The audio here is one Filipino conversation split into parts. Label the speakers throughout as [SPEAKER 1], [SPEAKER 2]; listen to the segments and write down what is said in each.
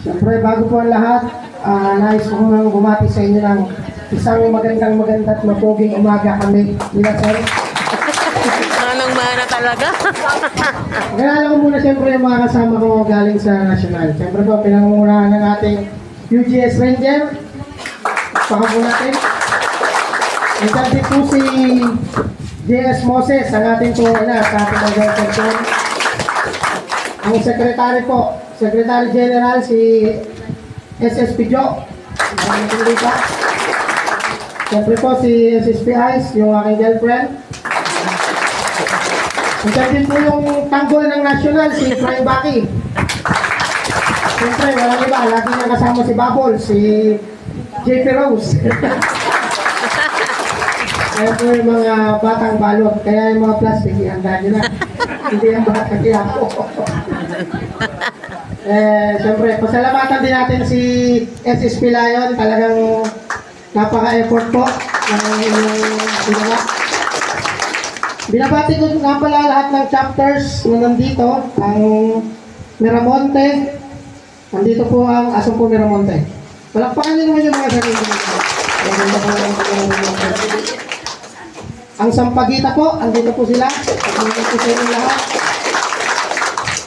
[SPEAKER 1] Siyempre, bago po ang lahat, nais ko nang bumati sa inyo ng isang magandang at mapuging umaga kami nila sir.
[SPEAKER 2] Manang-mana talaga.
[SPEAKER 1] Nalala ko muna siyempre yung mga kasama ko galing sa national. Siyempre po, pinangungunahan ng ating UGS Ranger. Baka po natin. Nandiyan din po si JS Moses, ang ating po sa ating organization. Ang sekretary po, Secretary General si SSP Joe. Maraming dito. Siyempre po si SSP Ice, yung aking girlfriend. Nandiyan din po yung tanggol ng national, si Prime Baki. Siyempre, walang iba, lagi niyang kasama si Bubble, si JP Rose. Kaya po yung mga batang balot, kaya yung mga plastic, ihanda nyo na. Hindi ang batang kiyapo. Siyempre, pasalamatan din natin si SSP Lion, talagang napaka-effort po ng inyong ginawa. Binabati ko nga pala lahat ng chapters na nandito, ang Miramonte, nandito po ang Asong po Miramonte. Palakpakan nyo naman yung mga sarili nito. Ang Sampaguita po, andito po sila. Andito po sa inyo lahat.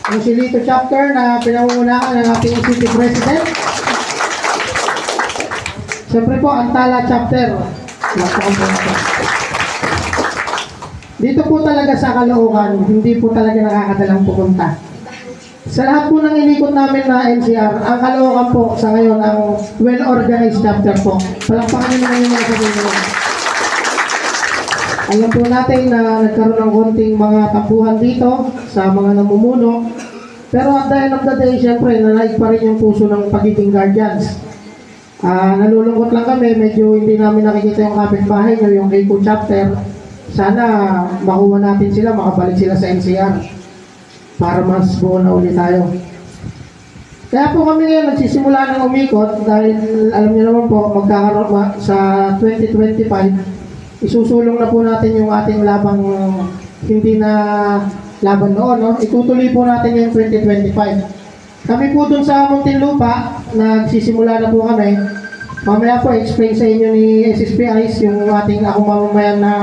[SPEAKER 1] Ang Silito chapter na pinangungunahan ng ating city president. Siyempre po, ang Tala chapter. Palakpakan po natin. Dito po talaga sa Caloocan, hindi po talaga nakakadalang pupunta. Sa lahat po ng inikot namin na NCR, ang Caloocan po sa ngayon ang well-organized chapter po. Palakpakan nyo naman yung mga sabihin nyo. Alam po natin na nagkaroon ng konting mga tampuhan dito sa mga namumuno. Pero at the end of the day, syempre, nanaig pa rin yung puso ng pagiging guardians. Nalulungkot lang kami, medyo hindi namin nakikita yung kapitbahay nyo, yung Keiko chapter. Sana makuha natin sila, makabalik sila sa NCR para mas buo na ulit tayo. Kaya po kami ngayon nagsisimula ng umikot dahil alam niyo naman po, magkakaroon sa 2025, isusulong na po natin yung ating labang hindi na laban noon. No? Itutuloy po natin yung 2025. Kami po dun sa Muntinlupa, nagsisimula na po kami. Mamaya po, explain sa inyo ni SSP Ice yung ating ako mamamayan na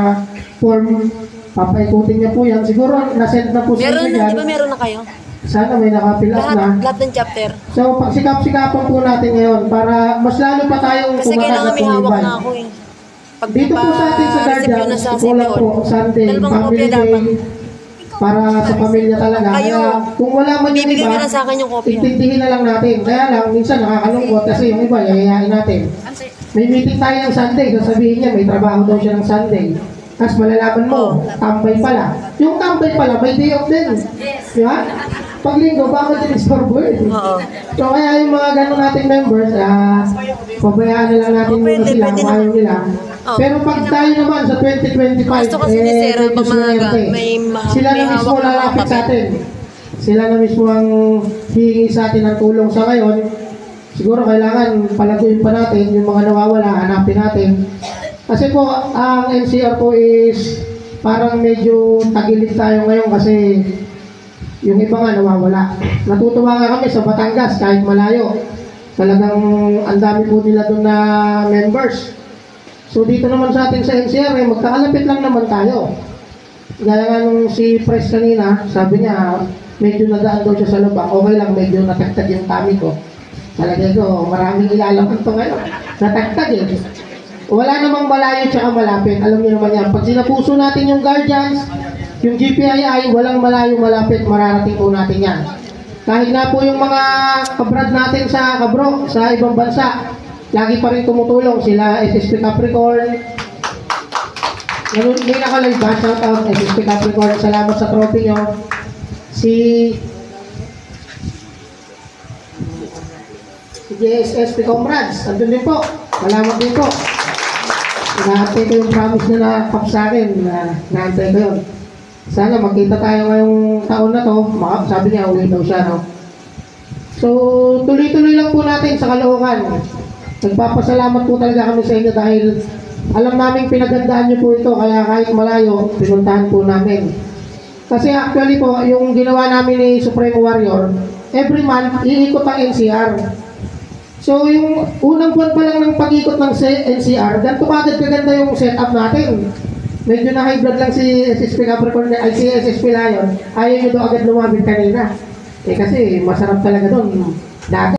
[SPEAKER 1] form. Papaikutin niya po yan. Siguro nasend na po sa inyo yan.
[SPEAKER 2] Di ba meron na kayo?
[SPEAKER 1] Sana may nakapilas na.
[SPEAKER 2] Lahat ng chapter.
[SPEAKER 1] So, pagsikap-sikapan po natin ngayon para mas lalo pa tayong
[SPEAKER 2] Kasi kailangan may hawak
[SPEAKER 1] tumibay.
[SPEAKER 2] na ako eh. Pag
[SPEAKER 1] Dito po sa atin sa Guardians, kulang po Sunday, family day, para sa pamilya talaga.
[SPEAKER 2] Kayo,
[SPEAKER 1] Kaya kung wala man yung
[SPEAKER 2] bibigyan
[SPEAKER 1] iba,
[SPEAKER 2] nyo na sa akin yung kopya.
[SPEAKER 1] intindihin na lang natin. Kaya lang, minsan nakakalungkot kasi yung iba, yayayain natin. May meeting tayo ng Sunday, sasabihin niya, may trabaho daw siya ng Sunday. Tapos malalaman mo, tambay pala. Yung tambay pala, may day off din. Di ba? Pag linggo, bakit din istorbo eh? So kaya yung mga gano'n nating members, pabayaan na lang natin muna sila kung ayaw nila. Pero pag tayo naman sa 2025,
[SPEAKER 2] Gusto kasi ni Sarah pag may
[SPEAKER 1] sila na mismo
[SPEAKER 2] hawak na
[SPEAKER 1] lalapit sa
[SPEAKER 2] papel.
[SPEAKER 1] atin. Sila na mismo ang hihingi sa atin ng tulong sa ngayon. Siguro kailangan palaguin pa natin yung mga nawawala, hanapin natin. Kasi po, ang NCR po is parang medyo tagilid tayo ngayon kasi yung iba nga nawawala. Natutuwa nga kami sa Batangas kahit malayo. Talagang ang dami po nila doon na members. So dito naman sa atin sa NCR, magkakalapit lang naman tayo. Gaya nga nung si Pres kanina, sabi niya, medyo nadaan daw siya sa lubak. Okay lang, medyo natagtag yung tummy ko. Talaga ko, maraming ilalaman to ngayon. Natagtag eh. Wala namang malayo tsaka malapit. Alam niyo naman yan. Pag sinapuso natin yung Guardians, yung GPII, walang malayo malapit, mararating po natin yan. Kahit na po yung mga kabrad natin sa kabro, sa ibang bansa, lagi pa rin tumutulong sila, SSP Capricorn. May nakalive ba? Shout out, SSP Capricorn. Salamat sa trophy nyo. Si JSSP Comrades, andun din po. Salamat din po. Naantay ko yung promise na nakap sa akin. Naantay ko yun. Sana magkita tayo ngayong taon na to. Sabi niya, uwi daw siya, no? So, tuloy-tuloy lang po natin sa Caloocan. Nagpapasalamat po talaga kami sa inyo dahil alam namin pinagandaan niyo po ito. Kaya kahit malayo, pinuntahan po namin. Kasi actually po, yung ginawa namin ni Supreme Warrior, every month, iikot ang NCR. So, yung unang buwan pa lang ng pag-ikot ng NCR, ganito kagad kaganda yung setup natin. Medyo na high blood lang si SSP Capricorn, ay si SSP Lion, ayaw nyo daw agad lumabit kanina. Eh kasi masarap talaga doon. Dati,